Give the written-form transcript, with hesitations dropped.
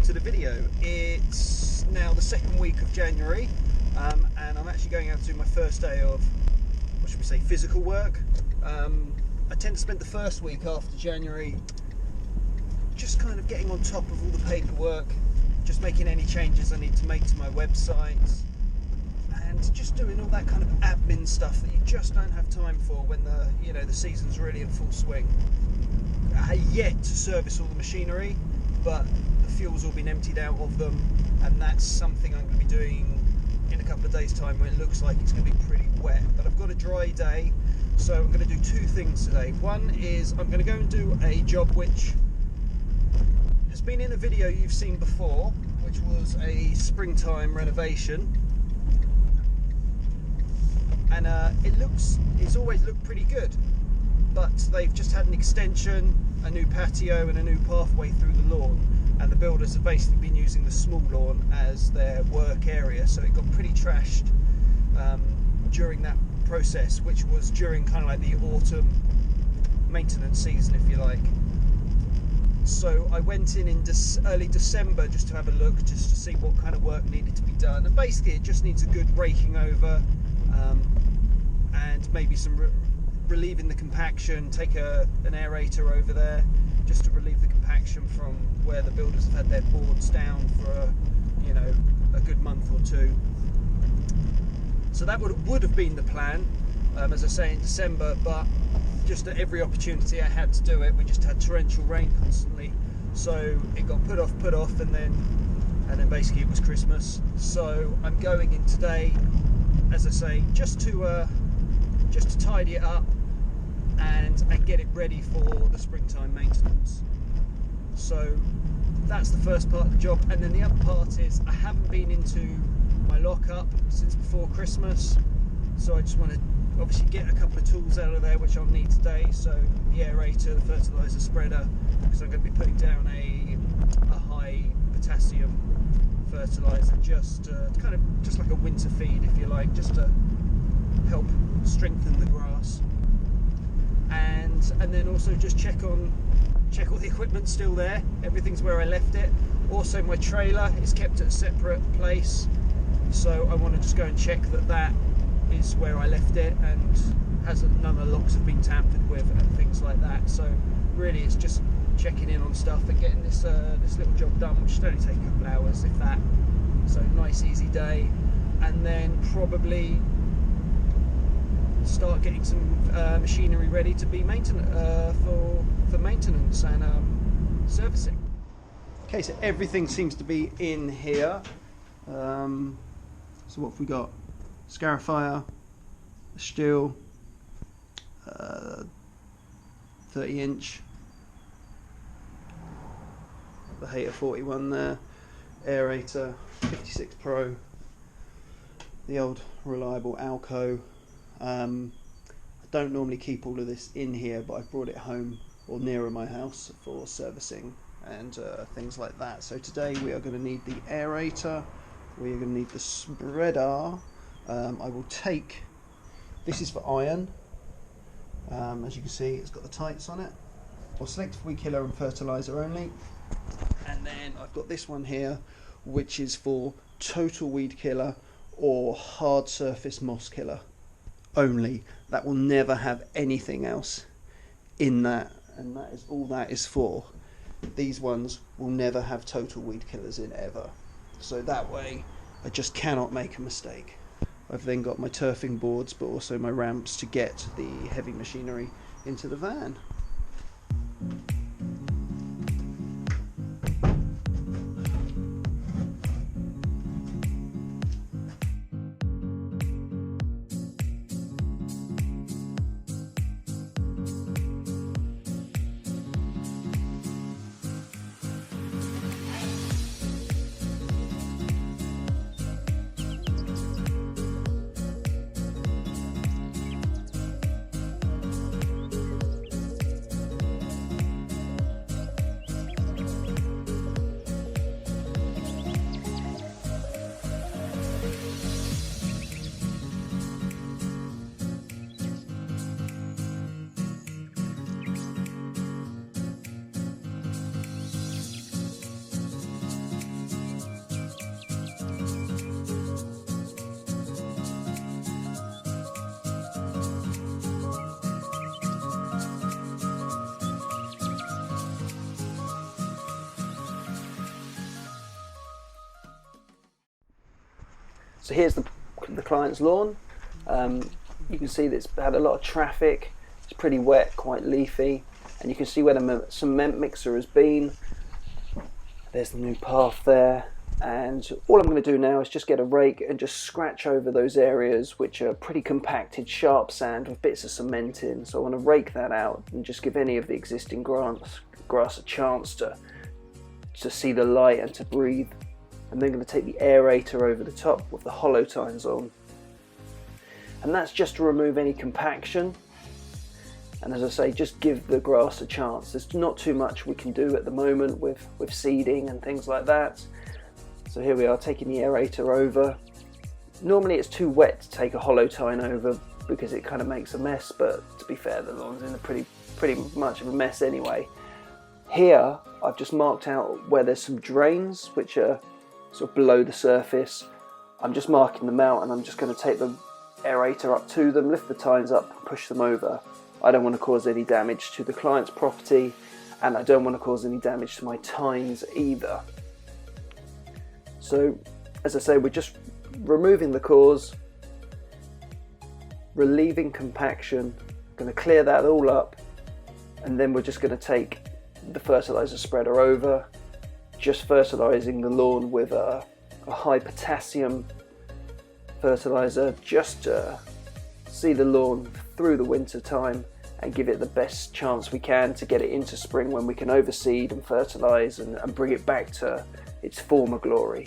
to the video. It's now the second week of January, and I'm actually going out to my first day of, what should we say, physical work. I tend to spend the first week after January just kind of getting on top of all the paperwork, just making any changes I need to make to my website, and just doing all that kind of admin stuff that you just don't have time for when the season's really in full swing. I have yet to service all the machinery, but the fuel's all been emptied out of them, and that's something I'm going to be doing in a couple of days' time when it looks like it's going to be pretty wet. But I've got a dry day, so I'm going to do two things today. One is I'm going to go and do a job which has been in a video you've seen before, which was a springtime renovation, and it's always looked pretty good, but they've just had an extension, a new patio and a new pathway through the lawn, and the builders have basically been using the small lawn as their work area, so it got pretty trashed during that process, which was during kind of like the autumn maintenance season, if you like. So I went in early December just to have a look, just to see what kind of work needed to be done, and basically it just needs a good raking over, and maybe some relieving the compaction. Take an aerator over there just to relieve the compaction from where the builders have had their boards down for a good month or two. So that would have been the plan, as I say, in December, but just at every opportunity I had to do it, we just had torrential rain constantly, so it got put off, and then basically it was Christmas. So I'm going in today, as I say, just to tidy it up and get it ready for the springtime maintenance. So that's the first part of the job, and then the other part is I haven't been into my lockup since before Christmas, so I just want to obviously get a couple of tools out of there which I'll need today. So the aerator, the fertiliser spreader, because I'm going to be putting down a high potassium fertiliser, just kind of just like a winter feed, if you like, just to help strengthen the grass, and then also just check all the equipment's still there, everything's where I left it. Also my trailer is kept at a separate place, so I want to just go and check that is where I left it, and none of the locks have been tampered with and things like that. So really it's just checking in on stuff and getting this little job done, which should only take a couple of hours, if that. So nice easy day, and then probably start getting some machinery ready to be for maintenance and servicing. Okay, so everything seems to be in here. So what have we got? Scarifier, a steel, 30-inch, the Hater 41 there, aerator, 56 Pro, the old reliable Alco. I don't normally keep all of this in here, but I've brought it home or nearer my house for servicing and things like that. So today we are going to need the aerator, we are going to need the spreader. I will take, this is for iron, as you can see it's got the tights on it, or selective weed killer and fertiliser only. And then I've got this one here, which is for total weed killer or hard surface moss killer only. That will never have anything else in that, and that is all that is for. These ones will never have total weed killers in ever, so that way I just cannot make a mistake. I've then got my turfing boards, but also my ramps to get the heavy machinery into the van. So here's the client's lawn. You can see that it's had a lot of traffic. It's pretty wet, quite leafy, and you can see where the cement mixer has been. There's the new path there, and all I'm going to do now is just get a rake and just scratch over those areas which are pretty compacted, sharp sand with bits of cement in. So I want to rake that out and just give any of the existing grass a chance to see the light and to breathe. I'm then going to take the aerator over the top with the hollow tines on, and that's just to remove any compaction. And as I say, just give the grass a chance. There's not too much we can do at the moment with seeding and things like that. So here we are, taking the aerator over. Normally it's too wet to take a hollow tine over because it kind of makes a mess, but to be fair, the lawn's in a pretty much of a mess anyway. Here I've just marked out where there's some drains which are sort of below the surface. I'm just marking them out, and I'm just going to take the aerator up to them, lift the tines up and push them over. I don't want to cause any damage to the client's property, and I don't want to cause any damage to my tines either. So as I say, we're just removing the cause, relieving compaction, going to clear that all up, and then we're just going to take the fertiliser spreader over, just fertilising the lawn with a high potassium fertiliser, just to see the lawn through the winter time and give it the best chance we can to get it into spring when we can overseed and fertilise and bring it back to its former glory.